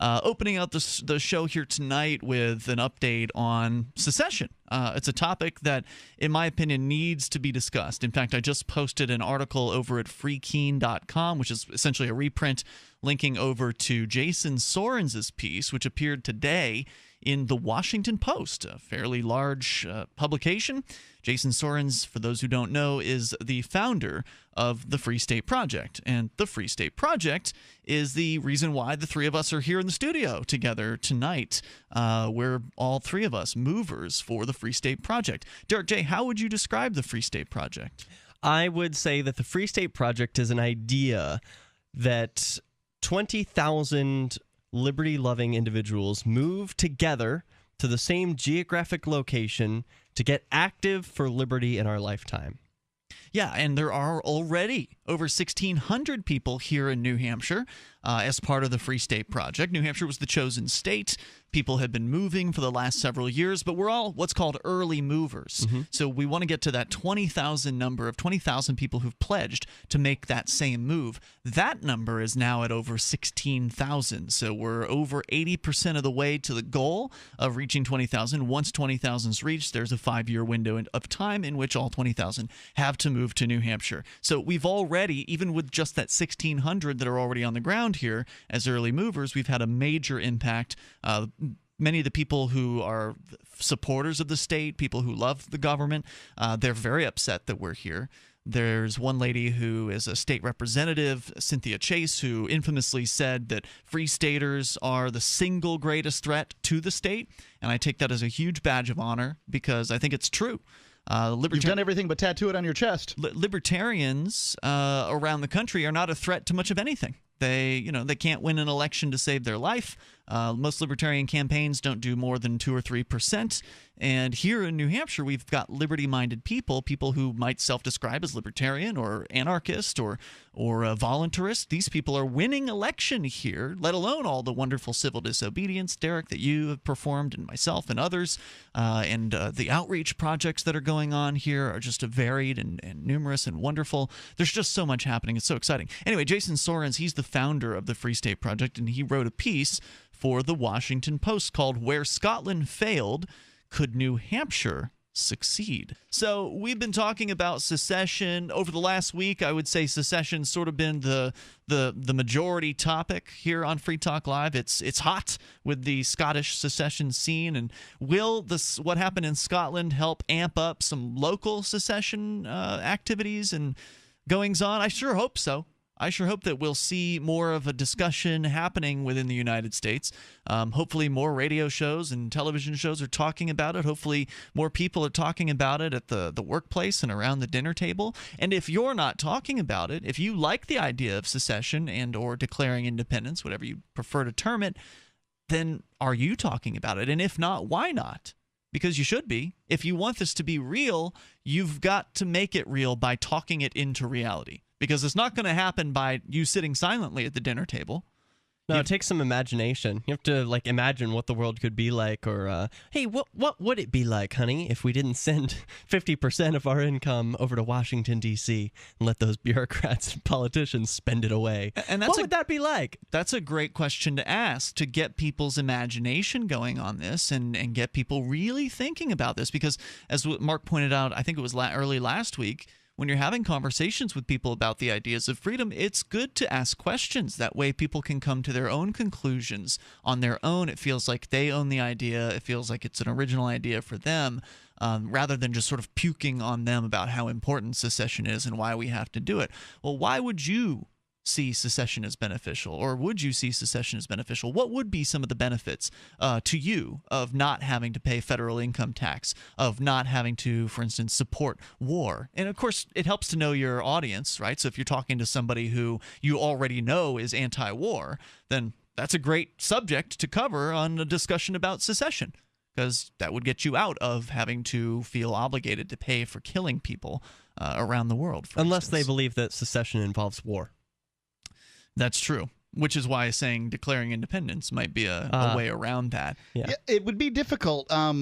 opening out the show here tonight with an update on secession. It's a topic that, in my opinion, needs to be discussed. In fact, I just posted an article over at freekeen.com, which is essentially a reprint linking over to Jason Sorens's piece, which appeared today in the Washington Post, a fairly large publication. Jason Sorens, for those who don't know, is the founder of the Free State Project. And the Free State Project is the reason why the three of us are here in the studio together tonight. We're all three of us movers for the Free State Project. Derek J., how would you describe the Free State Project? I would say that the Free State Project is an idea that 20,000 liberty-loving individuals move together to the same geographic location to get active for liberty in our lifetime. Yeah, and there are already over 1,600 people here in New Hampshire as part of the Free State Project. New Hampshire was the chosen state. People have been moving for the last several years, but we're all what's called early movers. So we want to get to that 20,000 number of 20,000 people who've pledged to make that same move. That number is now at over 16,000. So we're over 80% of the way to the goal of reaching 20,000. Once 20,000 is reached, there's a 5-year window of time in which all 20,000 have to move to New Hampshire. So we've already, even with just that 1,600 that are already on the ground here as early movers, we've had a major impact. Many of the people who are supporters of the state, people who love the government, they're very upset that we're here. There's one lady who is a state representative, Cynthia Chase, who infamously said that Free Staters are the single greatest threat to the state, and I take that as a huge badge of honor because I think it's true. You've done everything but tattoo it on your chest. Libertarians around the country are not a threat to much of anything. They can't win an election to save their life. Most libertarian campaigns don't do more than 2 or 3%. And here in New Hampshire, we've got liberty-minded people who might self-describe as libertarian or anarchist or voluntarist. These people are winning election here, let alone all the wonderful civil disobedience, Derek, that you have performed, and myself and others. And the outreach projects that are going on here are just varied and numerous and wonderful. There's just so much happening. It's so exciting. Anyway, Jason Sorens, he's the founder of the Free State Project, and he wrote a piece for the Washington Post called "Where Scotland Failed, Could New Hampshire Succeed?" So we've been talking about secession over the last week. I would say secession's sort of been the majority topic here on Free Talk Live. It's hot with the Scottish secession scene. And will what happened in Scotland help amp up some local secession activities and goings on? I sure hope so. I sure hope that we'll see more of a discussion happening within the United States. Hopefully more radio shows and television shows are talking about it. Hopefully more people are talking about it at the workplace and around the dinner table. And if you're not talking about it, if you like the idea of secession and or declaring independence, whatever you prefer to term it, then are you talking about it? And if not, why not? Because you should be. If you want this to be real, you've got to make it real by talking it into reality. Because it's not going to happen by you sitting silently at the dinner table. No, it takes some imagination. You have to imagine what the world could be like, or hey, what would it be like, honey, if we didn't send 50% of our income over to Washington D.C. and let those bureaucrats and politicians spend it away? And what would that be like? That's a great question to ask, to get people's imagination going on this and get people really thinking about this. Because as Mark pointed out, I think it was early last week, when you're having conversations with people about the ideas of freedom, it's good to ask questions. That way people can come to their own conclusions on their own. It feels like they own the idea. It feels like it's an original idea for them, rather than just sort of puking on them about how important secession is and why we have to do it. Well, why would you see secession as beneficial, or would you see secession as beneficial? What would be some of the benefits to you of not having to pay federal income tax, of not having to, for instance, support war? And of course, it helps to know your audience, right? So if you're talking to somebody who you already know is anti-war, then that's a great subject to cover on a discussion about secession, because that would get you out of having to feel obligated to pay for killing people around the world. Unless they believe that secession involves war. That's true, which is why saying declaring independence might be a way around that. Yeah, it would be difficult. I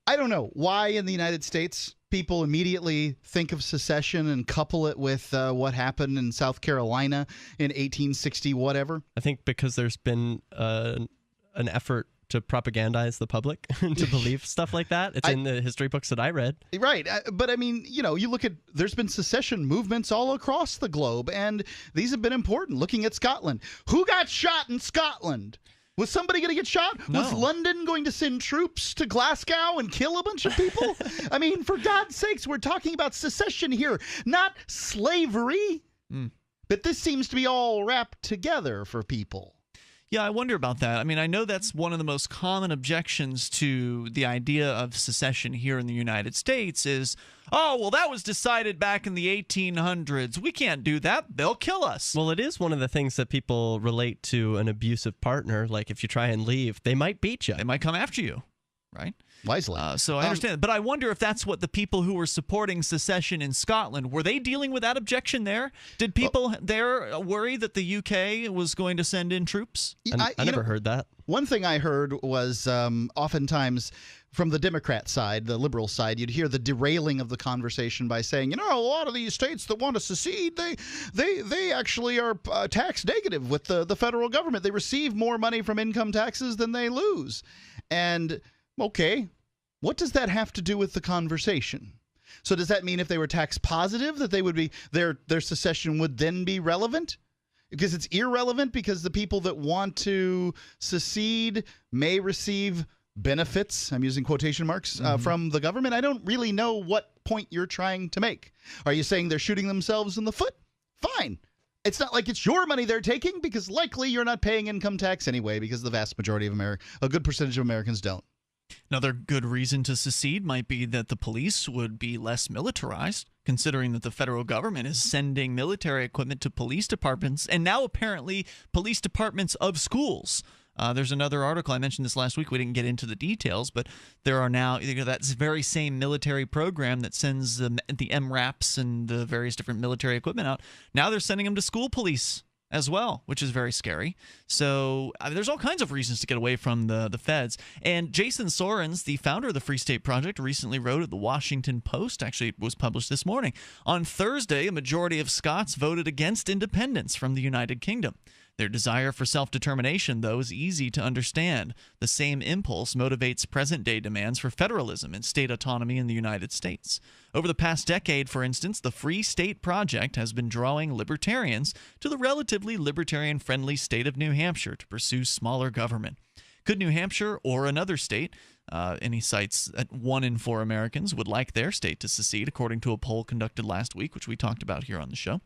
don't know why in the United States people immediately think of secession and couple it with what happened in South Carolina in 1860 whatever? I think because there's been an effort to propagandize the public to believe stuff like that. It's in the history books that I read. Right. But I mean, you look at, there's been secession movements all across the globe, and these have been important. Looking at Scotland. Who got shot in Scotland? Was somebody going to get shot? No. Was London going to send troops to Glasgow and kill a bunch of people? I mean, for God's sakes, we're talking about secession here, not slavery. But this seems to be all wrapped together for people. Yeah, I wonder about that. I mean, I know that's one of the most common objections to the idea of secession here in the United States is, oh, well, that was decided back in the 1800s. We can't do that. They'll kill us. Well, it is one of the things that people relate to an abusive partner. Like if you try and leave, they might beat you. They might come after you, right? Wisely. So I understand. But I wonder if that's what the people who were supporting secession in Scotland, were they dealing with that objection there? Did people there worry that the UK was going to send in troops? I never heard that. One thing I heard was oftentimes from the Democrat side, the liberal side, you'd hear the derailing of the conversation by saying, a lot of these states that want to secede, they actually are tax negative with the federal government. They receive more money from income taxes than they lose. And okay, what does that have to do with the conversation? So does that mean if they were tax positive that they would be their secession would then be relevant? Because it's irrelevant because the people that want to secede may receive benefits, I'm using quotation marks, from the government. I don't really know what point you're trying to make. Are you saying they're shooting themselves in the foot? Fine. It's not like it's your money they're taking because likely you're not paying income tax anyway because the vast majority of a good percentage of Americans don't. Another good reason to secede might be that the police would be less militarized, considering that the federal government is sending military equipment to police departments and now apparently police departments of schools. There's another article, I mentioned this last week, we didn't get into the details, but there are now that very same military program that sends the MRAPs and the various different military equipment out. Now they're sending them to school police as well, which is very scary. So there's all kinds of reasons to get away from the feds. And Jason Sorens, the founder of the Free State Project, recently wrote at the Washington Post, actually it was published this morning, on Thursday, a majority of Scots voted against independence from the United Kingdom. Their desire for self-determination, though, is easy to understand. The same impulse motivates present-day demands for federalism and state autonomy in the United States. Over the past decade, for instance, the Free State Project has been drawing libertarians to the relatively libertarian-friendly state of New Hampshire to pursue smaller government. Could New Hampshire or another state, and he cites that 1 in 4 Americans would like their state to secede, according to a poll conducted last week, which we talked about here on the show.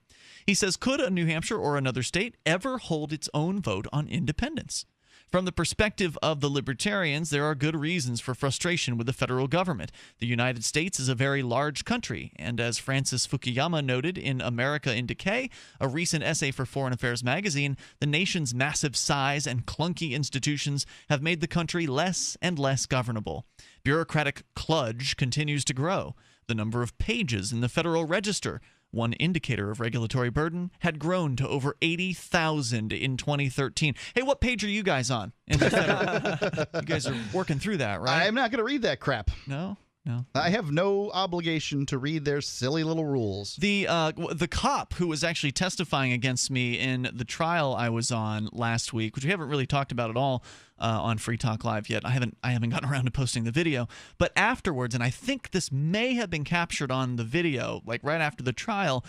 He says, could a New Hampshire or another state ever hold its own vote on independence? From the perspective of the libertarians, there are good reasons for frustration with the federal government. The United States is a very large country, and as Francis Fukuyama noted in America in Decay, a recent essay for Foreign Affairs magazine, the nation's massive size and clunky institutions have made the country less and less governable. Bureaucratic kludge continues to grow. The number of pages in the Federal Register, one indicator of regulatory burden, had grown to over 80,000 in 2013. Hey, what page are you guys on? You guys are working through that, right? I'm not going to read that crap. No? No. I have no obligation to read their silly little rules. The cop who was actually testifying against me in the trial I was on last week, which we haven't really talked about at all on Free Talk Live yet. I haven't gotten around to posting the video, but afterwards, and I think this may have been captured on the video, like right after the trial,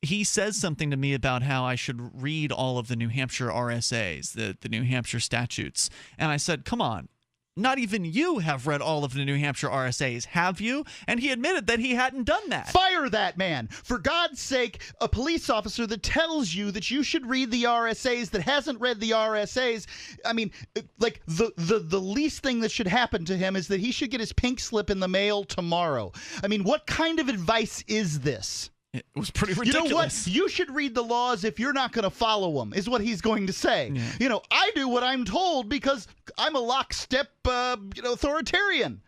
he says something to me about how I should read all of the New Hampshire RSAs, the New Hampshire statutes, and I said, come on. Not even you have read all of the New Hampshire RSAs, have you? And he admitted that he hadn't done that. Fire that man. For God's sake, a police officer that tells you that you should read the RSAs that hasn't read the RSAs, I mean, like the least thing that should happen to him is that he should get his pink slip in the mail tomorrow. I mean, what kind of advice is this? It was pretty ridiculous. You know what? You should read the laws if you're not going to follow them, is what he's going to say. Yeah. I do what I'm told because I'm a lockstep, authoritarian.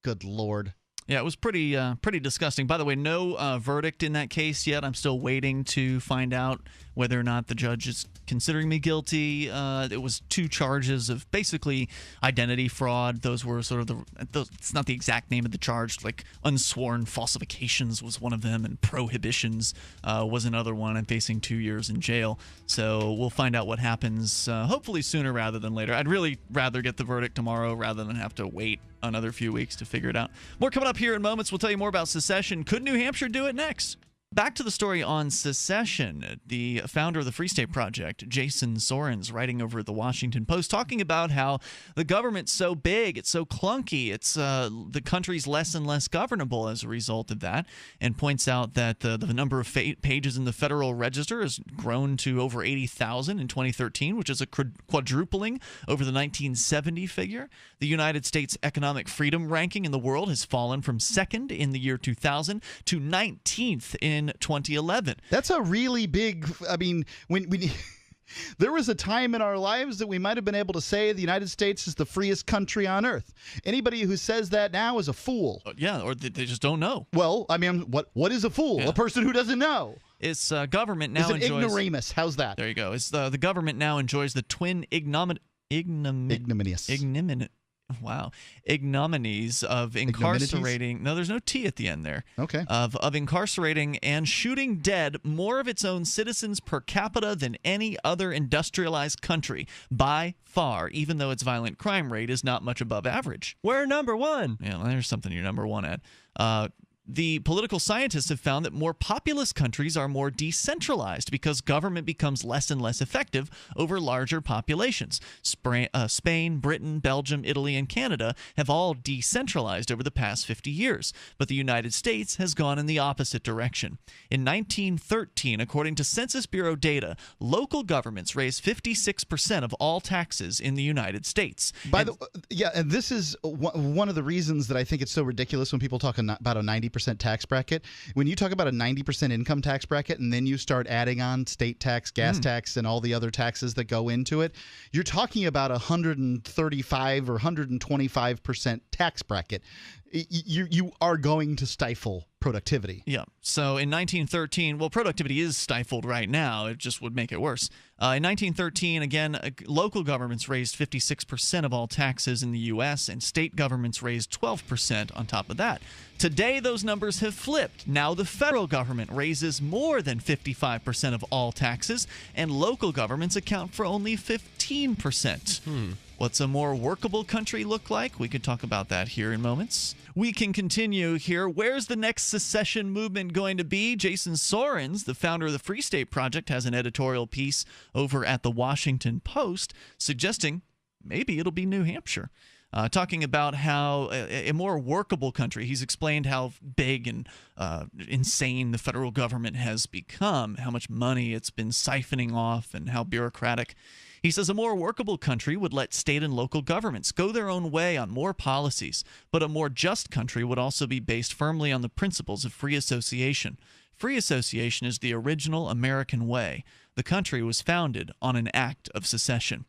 Good Lord. Yeah, it was pretty disgusting. By the way, no verdict in that case yet. I'm still waiting to find out whether or not the judge is considering me guilty. It was 2 charges of basically identity fraud. Those were sort of it's not the exact name of the charge, like unsworn falsifications was one of them, and prohibitions was another one. I'm facing 2 years in jail. So we'll find out what happens hopefully sooner rather than later. I'd really rather get the verdict tomorrow rather than have to wait another few weeks to figure it out. More coming up here in moments. We'll tell you more about secession. Could New Hampshire do it next? Back to the story on secession. The founder of the Free State Project, Jason Sorens, writing over at the Washington Post, talking about how the government's so big, it's so clunky, it's the country's less and less governable as a result of that, and points out that the number of pages in the Federal Register has grown to over 80,000 in 2013, which is a quadrupling over the 1970 figure. The United States Economic Freedom Ranking in the world has fallen from 2nd in the year 2000 to 19th in 2011. That's a really big, I mean, when there was a time in our lives that we might have been able to say the United States is the freest country on earth. Anybody who says that now is a fool. Yeah, or they just don't know. Well, I mean, what is a fool? Yeah. A person who doesn't know. It's government now enjoys... ignoramus. How's that? There you go. It's the government now enjoys the twin ignominious. Wow. Ignominies of incarcerating. No, there's no T at the end there. Okay. Of incarcerating and shooting dead more of its own citizens per capita than any other industrialized country by far, even though its violent crime rate is not much above average. We're number 1. Yeah, well, there's something you're number 1 at. The political scientists have found that more populous countries are more decentralized because government becomes less and less effective over larger populations. Spain, Britain, Belgium, Italy, and Canada have all decentralized over the past 50 years, but the United States has gone in the opposite direction. In 1913, according to Census Bureau data, local governments raised 56% of all taxes in the United States. And this is one of the reasons that I think it's so ridiculous when people talk about a 90% tax bracket. When you talk about a 90% income tax bracket and then you start adding on state tax, gas tax, and all the other taxes that go into it, you're talking about 135 or 125% tax bracket. You are going to stifle productivity. Yeah. So in 1913, well, productivity is stifled right now. It just would make it worse. In 1913, again, local governments raised 56% of all taxes in the U.S., and state governments raised 12% on top of that. Today, those numbers have flipped. Now the federal government raises more than 55% of all taxes, and local governments account for only 15%. What's a more workable country look like? We could talk about that here in moments. We can continue here. Where's the next secession movement going to be? Jason Sorens, the founder of the Free State Project, has an editorial piece over at the Washington Post suggesting maybe it'll be New Hampshire. Talking about how a more workable country. He's explained how big and insane the federal government has become, how much money it's been siphoning off, and how bureaucratic. He says a more workable country would let state and local governments go their own way on more policies, but a more just country would also be based firmly on the principles of free association. Free association is the original American way. The country was founded on an act of secession.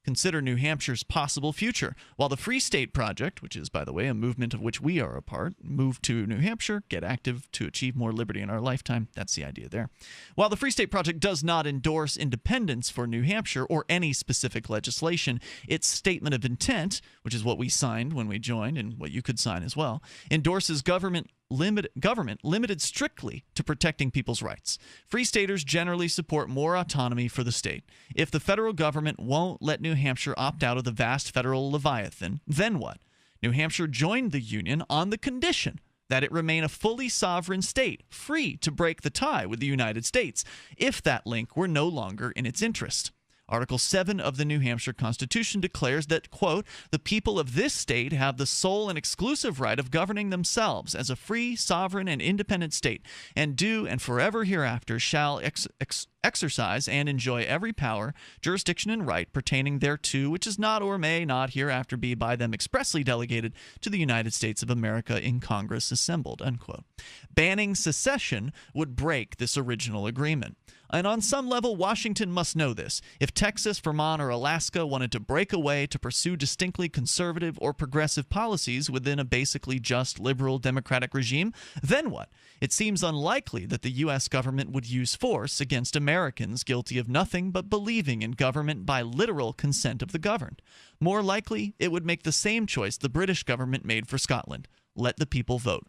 Consider New Hampshire's possible future. While the Free State Project, which is, by the way, a movement of which we are a part, move to New Hampshire, get active to achieve more liberty in our lifetime. That's the idea there. While the Free State Project does not endorse independence for New Hampshire or any specific legislation, its statement of intent, which is what we signed when we joined and what you could sign as well, endorses government limited strictly to protecting people's rights. Free staters generally support more autonomy for the state. If the federal government won't let New Hampshire opt out of the vast federal leviathan, then what? New Hampshire joined the Union on the condition that it remain a fully sovereign state, free to break the tie with the United States, if that link were no longer in its interest. Article 7 of the New Hampshire Constitution declares that, quote, the people of this state have the sole and exclusive right of governing themselves as a free, sovereign, and independent state, and do and forever hereafter shall exercise and enjoy every power, jurisdiction, and right pertaining thereto, which is not or may not hereafter be by them expressly delegated to the United States of America in Congress assembled, unquote. Banning secession would break this original agreement. And on some level, Washington must know this. If Texas, Vermont, or Alaska wanted to break away to pursue distinctly conservative or progressive policies within a basically just liberal democratic regime, then what? It seems unlikely that the U.S. government would use force against Americans guilty of nothing but believing in government by literal consent of the governed. More likely, it would make the same choice the British government made for Scotland. Let the people vote.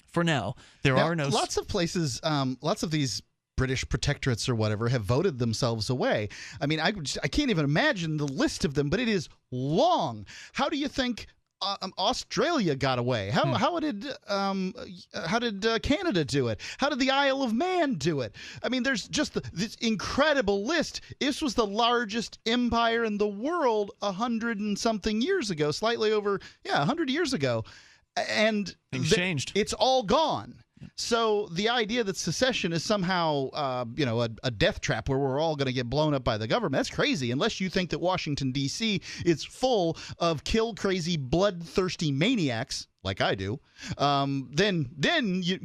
For now, there are no... Lots of places, lots of these British protectorates or whatever have voted themselves away. I mean, I can't even imagine the list of them, but it is long. How do you think Australia got away? How did Canada do it? How did the Isle of Man do it? I mean, there's just this incredible list. This was the largest empire in the world 100 and something years ago, slightly over 100 years ago, and things changed. It's all gone. So the idea that secession is somehow, a death trap where we're all going to get blown up by the government, that's crazy. Unless you think that Washington, D.C. is full of kill-crazy, bloodthirsty maniacs, like I do, then you're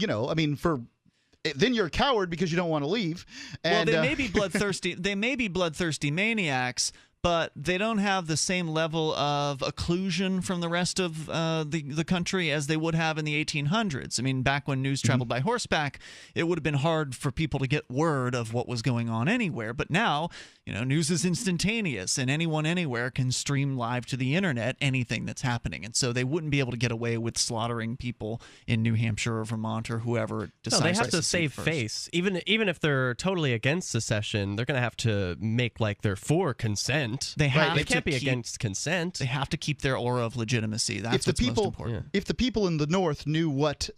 a coward because you don't want to leave. And, well, they may be bloodthirsty. They may be bloodthirsty maniacs, but they don't have the same level of occlusion from the rest of the country as they would have in the 1800s. I mean, back when news traveled by horseback, it would have been hard for people to get word of what was going on anywhere. But now, news is instantaneous, and anyone anywhere can stream live to the internet anything that's happening. And so they wouldn't be able to get away with slaughtering people in New Hampshire or Vermont or whoever decides. No, they have to save first. face. Even if they're totally against secession, they're going to have to make like they're for consent. They can't be against consent. They have to keep their aura of legitimacy. That's what's most important. If the people in the North knew what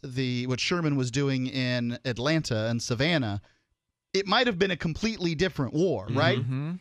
Sherman was doing in Atlanta and Savannah, it might have been a completely different war, right? Mm-hmm.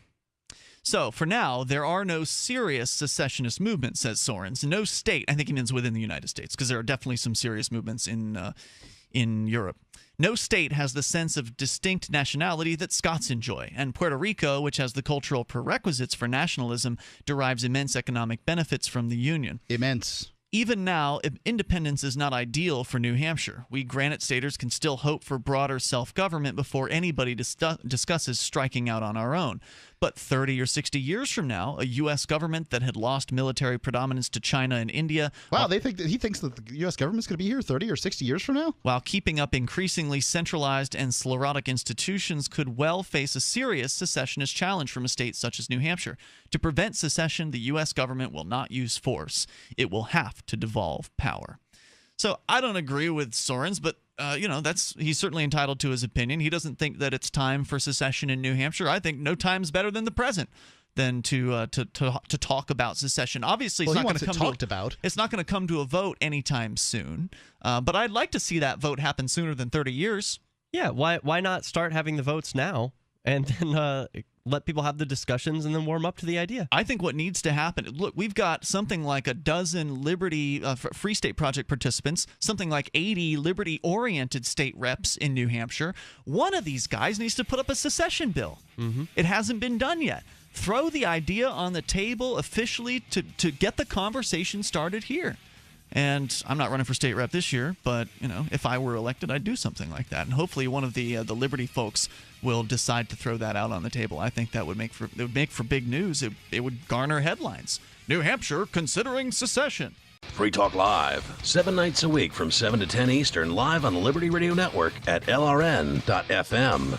So, for now, there are no serious secessionist movements, says Sorens. No state, I think he means within the United States, because there are definitely some serious movements in Europe. No state has the sense of distinct nationality that Scots enjoy, and Puerto Rico, which has the cultural prerequisites for nationalism, derives immense economic benefits from the Union. Immense. Even now, independence is not ideal for New Hampshire. We Granite Staters can still hope for broader self-government before anybody discusses striking out on our own. But 30 or 60 years from now, a U.S. government that had lost military predominance to China and India... Wow, he thinks that the U.S. government's going to be here 30 or 60 years from now? While keeping up increasingly centralized and sclerotic institutions could well face a serious secessionist challenge from a state such as New Hampshire. To prevent secession, the U.S. government will not use force. It will have to devolve power. So I don't agree with Sorens, but he's certainly entitled to his opinion. He doesn't think that it's time for secession in New Hampshire. I think no time's better than the present than to talk about secession. Obviously, it's not going to come to a vote anytime soon. But I'd like to see that vote happen sooner than 30 years. Yeah, why not start having the votes now and then let people have the discussions and then warm up to the idea? I think what needs to happen, look, we've got something like a dozen Free State Project participants, something like 80 liberty-oriented state reps in New Hampshire. One of these guys needs to put up a secession bill. Mm-hmm. It hasn't been done yet. Throw the idea on the table officially to get the conversation started here. And I'm not running for state rep this year, but if I were elected, I'd do something like that. And hopefully, one of the Liberty folks will decide to throw that out on the table. I think that would make for big news. It would garner headlines. New Hampshire considering secession. Free Talk Live, 7 nights a week from 7 to 10 Eastern, live on the Liberty Radio Network at LRN.FM.